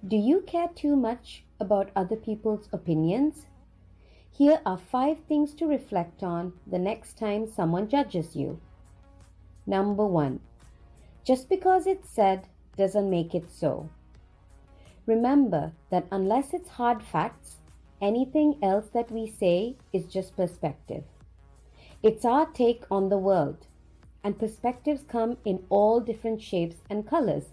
Do you care too much about other people's opinions? Here are 5 things to reflect on the next time someone judges you. Number 1. Just because it's said doesn't make it so. Remember that unless it's hard facts, anything else that we say is just perspective. It's our take on the world, and perspectives come in all different shapes and colors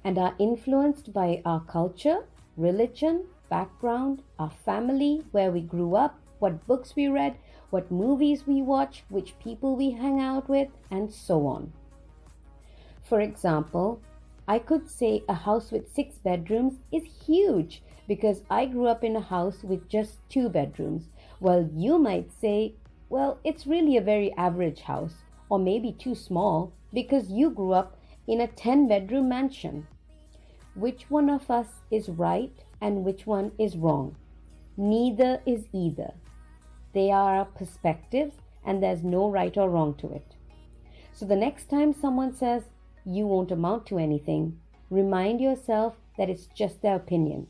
and are influenced by our culture, religion, background, our family, where we grew up, what books we read, what movies we watch, which people we hang out with, and so on. For example, I could say a house with 6 bedrooms is huge because I grew up in a house with just 2 bedrooms, while you might say, well, it's really a very average house, or maybe too small because you grew up in a 10-bedroom mansion. Which one of us is right and which one is wrong? Neither is either. They are our perspectives and there's no right or wrong to it. So the next time someone says you won't amount to anything, remind yourself that it's just their opinion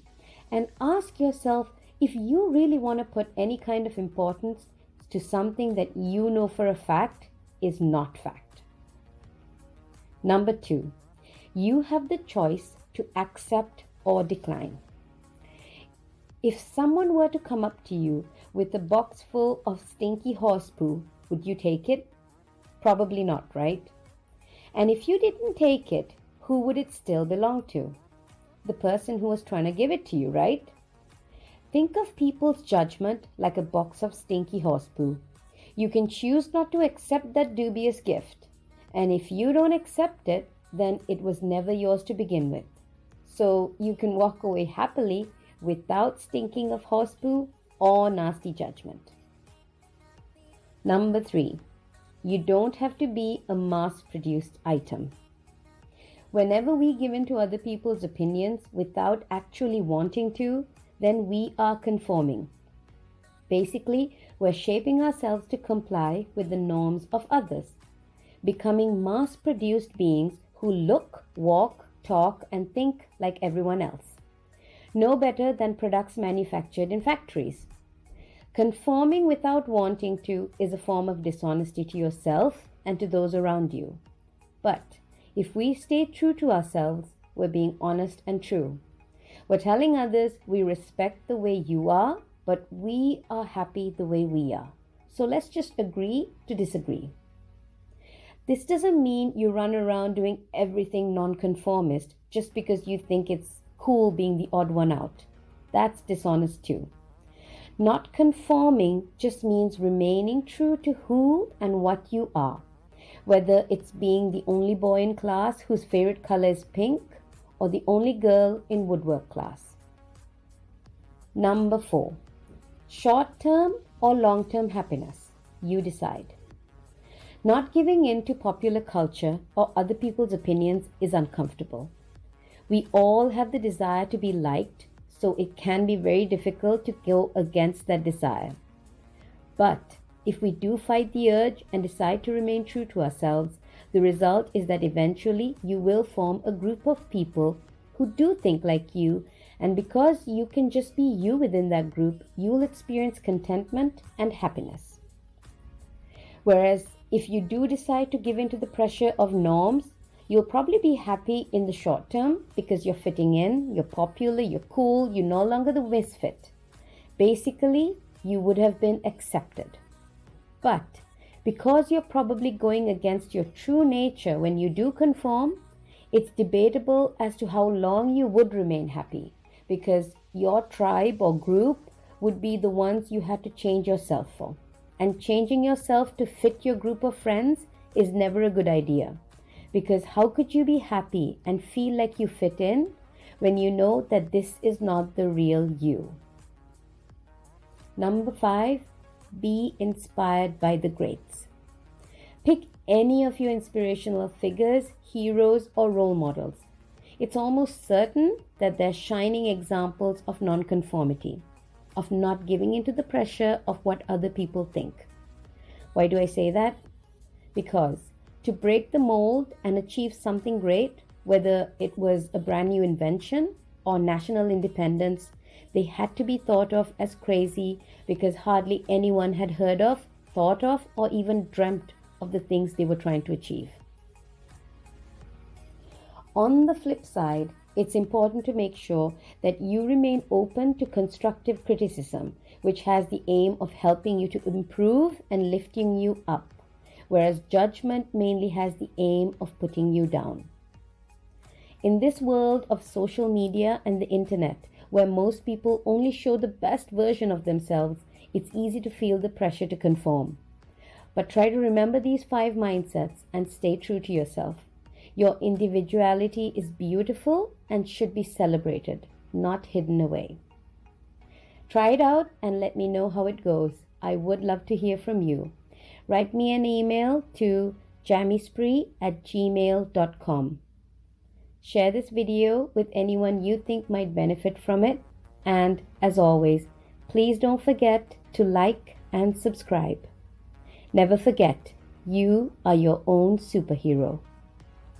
and ask yourself if you really want to put any kind of importance to something that you know for a fact is not fact. Number 2, you have the choice to accept or decline. If someone were to come up to you with a box full of stinky horse poo, would you take it? Probably not, right? And if you didn't take it, who would it still belong to? The person who was trying to give it to you, right? Think of people's judgment like a box of stinky horse poo. You can choose not to accept that dubious gift. And if you don't accept it, then it was never yours to begin with. So you can walk away happily without stinking of horse poo or nasty judgment. Number 3, you don't have to be a mass-produced item. Whenever we give in to other people's opinions without actually wanting to, then we are conforming. Basically, we're shaping ourselves to comply with the norms of others, becoming mass-produced beings who look, walk, talk, and think like everyone else. No better than products manufactured in factories. Conforming without wanting to is a form of dishonesty to yourself and to those around you. But if we stay true to ourselves, we're being honest and true. We're telling others we respect the way you are, but we are happy the way we are. So let's just agree to disagree. This doesn't mean you run around doing everything nonconformist just because you think it's cool being the odd one out. That's dishonest too. Not conforming just means remaining true to who and what you are, whether it's being the only boy in class whose favorite color is pink or the only girl in woodwork class. Number 4, short-term or long-term happiness? You decide. Not giving in to popular culture or other people's opinions is uncomfortable. We all have the desire to be liked, so it can be very difficult to go against that desire. But if we do fight the urge and decide to remain true to ourselves, the result is that eventually you will form a group of people who do think like you, and because you can just be you within that group, you will experience contentment and happiness. Whereas if you do decide to give in to the pressure of norms, you'll probably be happy in the short term because you're fitting in, you're popular, you're cool, you're no longer the misfit. Basically, you would have been accepted. But because you're probably going against your true nature when you do conform, it's debatable as to how long you would remain happy, because your tribe or group would be the ones you had to change yourself for. And changing yourself to fit your group of friends is never a good idea. Because how could you be happy and feel like you fit in when you know that this is not the real you? Number 5, be inspired by the greats. Pick any of your inspirational figures, heroes, or role models. It's almost certain that they're shining examples of nonconformity, of not giving into the pressure of what other people think. Why do I say that? Because to break the mold and achieve something great, whether it was a brand new invention or national independence, they had to be thought of as crazy because hardly anyone had heard of, thought of, or even dreamt of the things they were trying to achieve. On the flip side, it's important to make sure that you remain open to constructive criticism, which has the aim of helping you to improve and lifting you up, whereas judgment mainly has the aim of putting you down. In this world of social media and the internet, where most people only show the best version of themselves, it's easy to feel the pressure to conform. But try to remember these 5 mindsets and stay true to yourself. Your individuality is beautiful and should be celebrated, not hidden away. Try it out and let me know how it goes. I would love to hear from you. Write me an email to jamispree@gmail.com. Share this video with anyone you think might benefit from it. And as always, please don't forget to like and subscribe. Never forget, you are your own superhero.